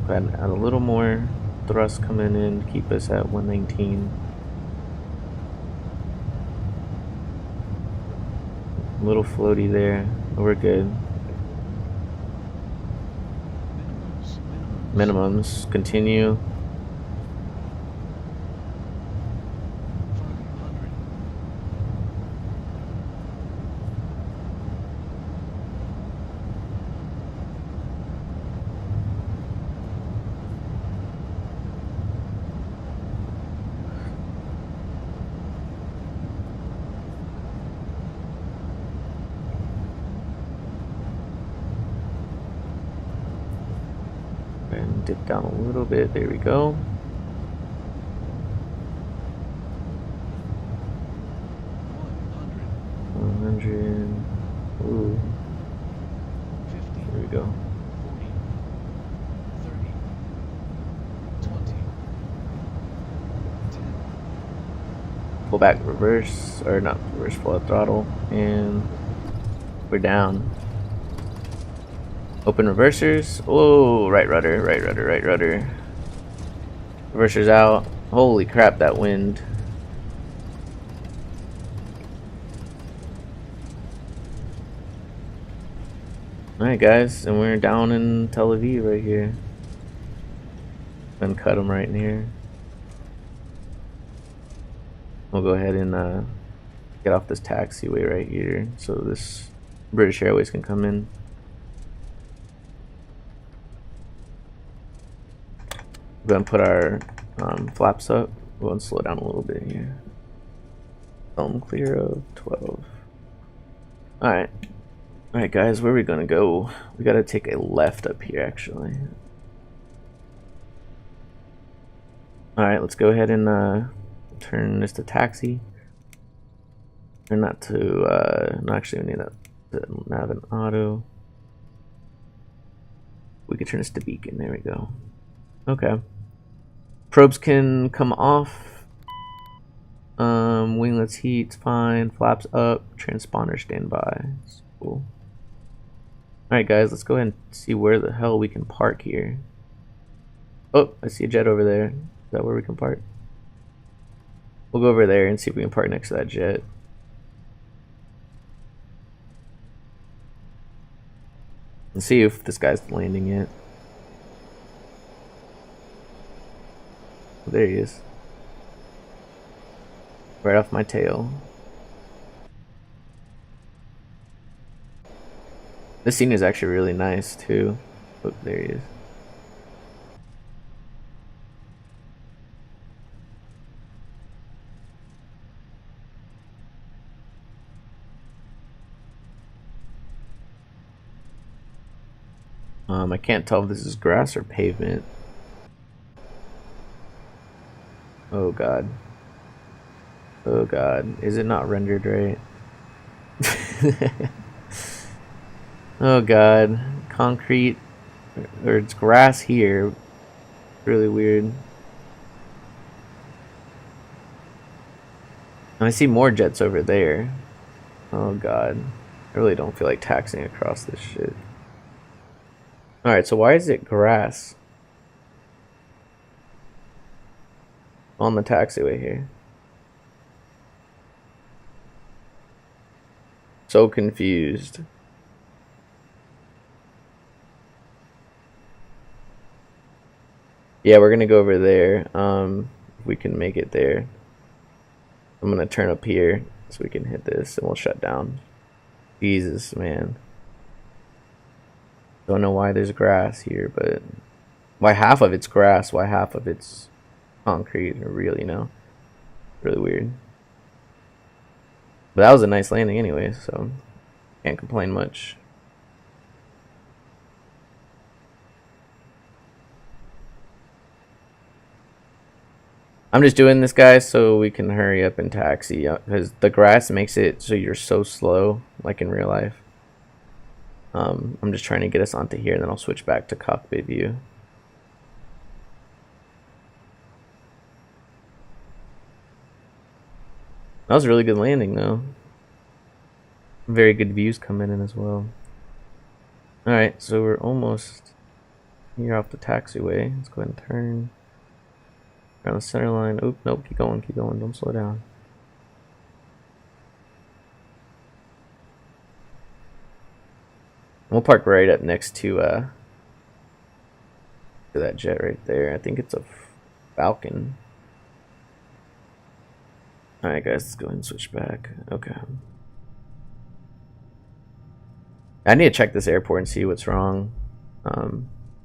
Go ahead and add a little more thrust coming in to keep us at 119. A little floaty there, but we're good. Minimums continue. And dip down a little bit. There we go. 100. Ooh. There we go. 40, 30, 20, 10. Pull back, reverse, or not reverse, full out throttle, and we're down. Open reversers. Oh, right rudder, right rudder, right rudder. Reversers out. Holy crap, that wind. Alright guys, and we're down in Tel Aviv right here. Then cut them right in here. We'll go ahead and get off this taxiway right here so this British Airways can come in. We're going to put our flaps up. We'll go and slow down a little bit here. Clear of 12. Alright. Alright guys, where are we going to go? We got to take a left up here actually. Alright, let's go ahead and turn this to taxi. Turn that to, no, actually we need that to nav and auto. We can turn this to beacon, there we go. Okay. Probes can come off. Winglets heat, fine. Flaps up. Transponder standby. Cool. Alright guys, let's go ahead and see where the hell we can park here. Oh, I see a jet over there. Is that where we can park? We'll go over there and see if we can park next to that jet. Let's see if this guy's landing yet. There he is. Right off my tail. This scene is actually really nice too. Oh, there he is. I can't tell if this is grass or pavement. Oh god. Oh god. Is it not rendered right? Oh god. Concrete. Or it's grass here. Really weird. And I see more jets over there. Oh god. I really don't feel like taxiing across this shit. Alright, so why is it grass on the taxiway here? So confused. Yeah, we're gonna go over there. If we can make it there. I'm gonna turn up here so we can hit this and we'll shut down. Jesus, man. Don't know why there's grass here, but why half of it's grass, why half of it's concrete, or real, you know? Really weird. But that was a nice landing anyway, so can't complain much. I'm just doing this, guys, so we can hurry up and taxi, because the grass makes it so you're so slow, like in real life. I'm just trying to get us onto here, and then I'll switch back to cockpit view. That was a really good landing, though. Very good views coming in as well. Alright, so we're almost here off the taxiway. Let's go ahead and turn around the center line. Oop, nope, keep going, don't slow down. We'll park right up next to that jet right there. I think it's a Falcon. Alright guys, let's go ahead and switch back. Okay. I need to check this airport and see what's wrong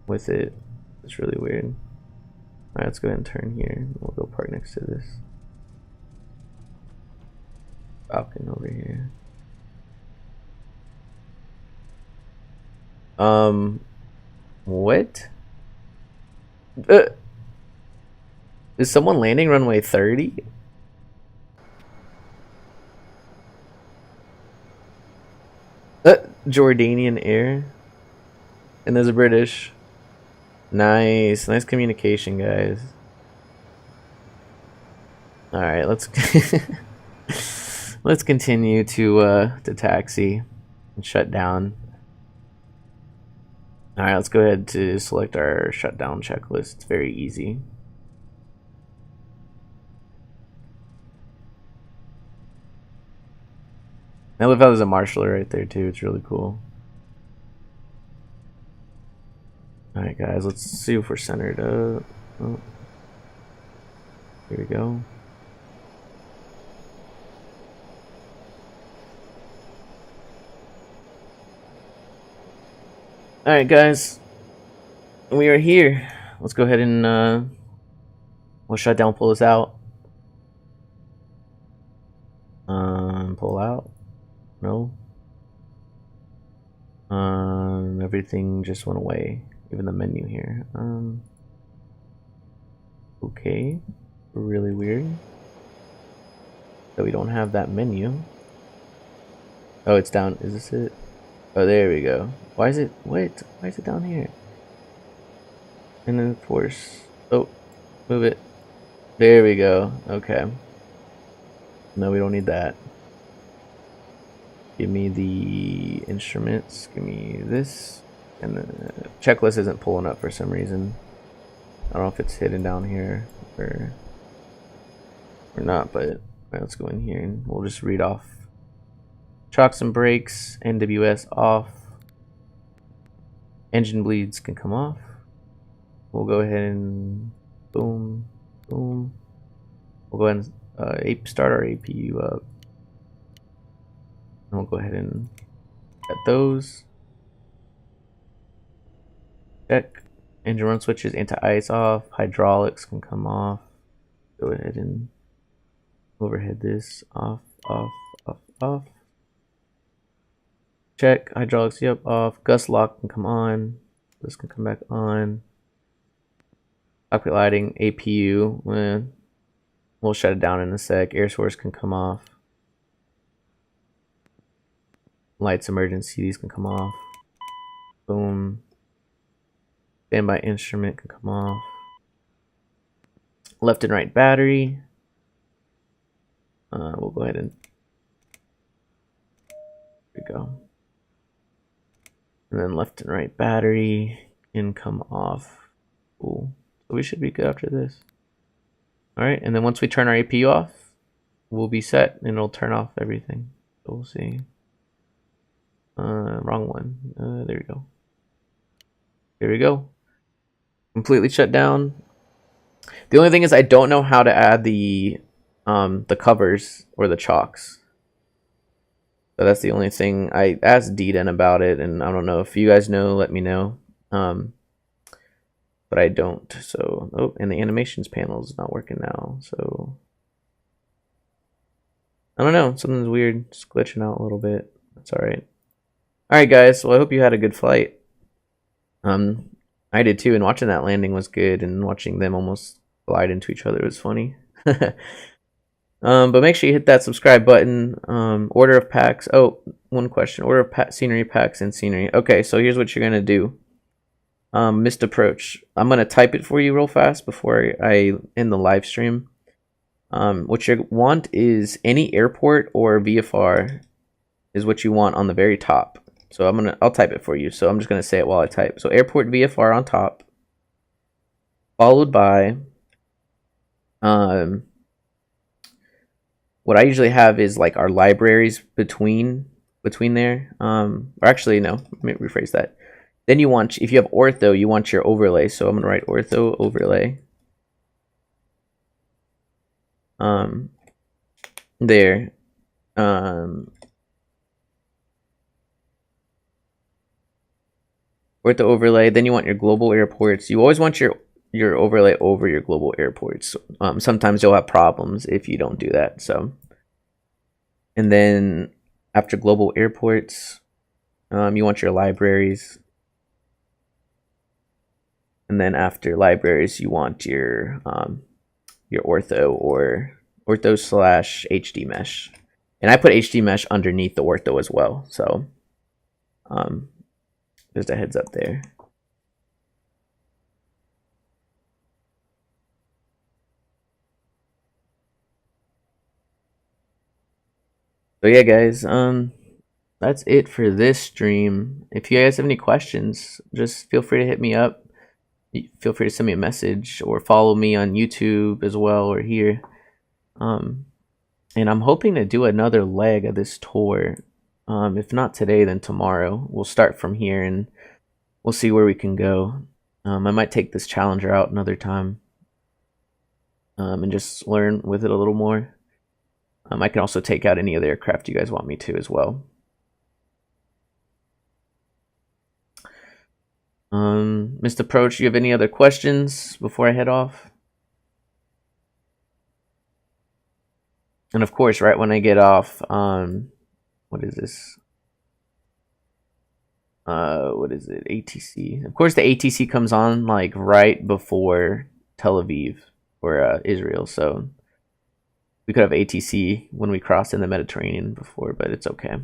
with it. It's really weird. Alright, let's go ahead and turn here. We'll go park next to this Falcon over here. What? Is someone landing runway 30? Jordanian Air. And there's a British. Nice communication, guys. Alright, let's let's continue to taxi and shut down. Alright, let's go ahead to select our shutdown checklist. It's very easy. I love how there's a marshaller right there too. It's really cool. Alright guys, let's see if we're centered up. Oh. Here we go. Alright guys, we are here. Let's go ahead and we'll shut down, pull this out. Pull out. No. Everything just went away. Even the menu here. Okay. Really weird that we don't have that menu. Oh, it's down. Is this it? Oh, there we go. Why is it? Wait. Why is it down here? And then force. Oh, move it. There we go. Okay. No, we don't need that. Give me the instruments. Give me this. And the checklist isn't pulling up for some reason. I don't know if it's hidden down here or not, but right, let's go in here and we'll just read off. Chocks and brakes, NWS off. Engine bleeds can come off. We'll go ahead and boom, boom. We'll go ahead and start our APU up. And we'll go ahead and set those. Check. Engine run switches, anti-ice off. Hydraulics can come off. Go ahead and overhead this. Off, off, off, off. Check. Hydraulics, yep, off. Gust lock can come on. This can come back on. Cockpit lighting, APU. We'll shut it down in a sec. Air source can come off. Lights emergency, these can come off. Boom. Standby instrument can come off. Left and right battery. We'll go ahead and there we go. And then left and right battery can come off. Cool. So we should be good after this. Alright, and then once we turn our APU off, we'll be set and it'll turn off everything. So we'll see. Wrong one. There we go. There we go. Completely shut down. The only thing is I don't know how to add the covers or the chocks. So that's the only thing. I asked Deeden about it, and I don't know if you guys know. Let me know. But I don't. So oh, and the animations panel is not working now. So I don't know. Something's weird. It's glitching out a little bit. That's all right. All right, guys. Well, I hope you had a good flight. I did too, and watching that landing was good, and watching them almost glide into each other was funny. But make sure you hit that subscribe button. Order of packs. Oh, one question. Order of scenery packs and scenery. Okay, so here's what you're gonna do. Missed approach. I'm gonna type it for you real fast before I end the live stream. What you want is any airport or VFR is what you want on the very top. So I'll type it for you. So I'm just gonna say it while I type. So airport VFR on top, followed by what I usually have is like our libraries between there. Or actually no, let me rephrase that. Then you want, if you have ortho, you want your overlay. So I'm gonna write ortho overlay. There. Ortho overlay. Then you want your global airports. You always want your overlay over your global airports. Sometimes you'll have problems if you don't do that. So, and then after global airports, you want your libraries. And then after libraries, you want your ortho or ortho slash HD mesh. And I put HD mesh underneath the ortho as well. So just a heads up there. So yeah, guys, that's it for this stream. If you guys have any questions, just feel free to hit me up. Feel free to send me a message or follow me on YouTube as well or here. And I'm hoping to do another leg of this tour. If not today, then tomorrow. We'll start from here and we'll see where we can go. I might take this Challenger out another time and just learn with it a little more. I can also take out any other aircraft you guys want me to as well. Mr. Approach, do you have any other questions before I head off? And of course, right when I get off, what is this? What is it? ATC. Of course, the ATC comes on like right before Tel Aviv or Israel, so we could have ATC when we cross in the Mediterranean before, but it's okay.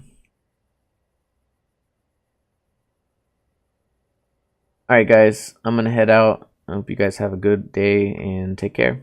All right, guys, I'm gonna head out. I hope you guys have a good day and take care.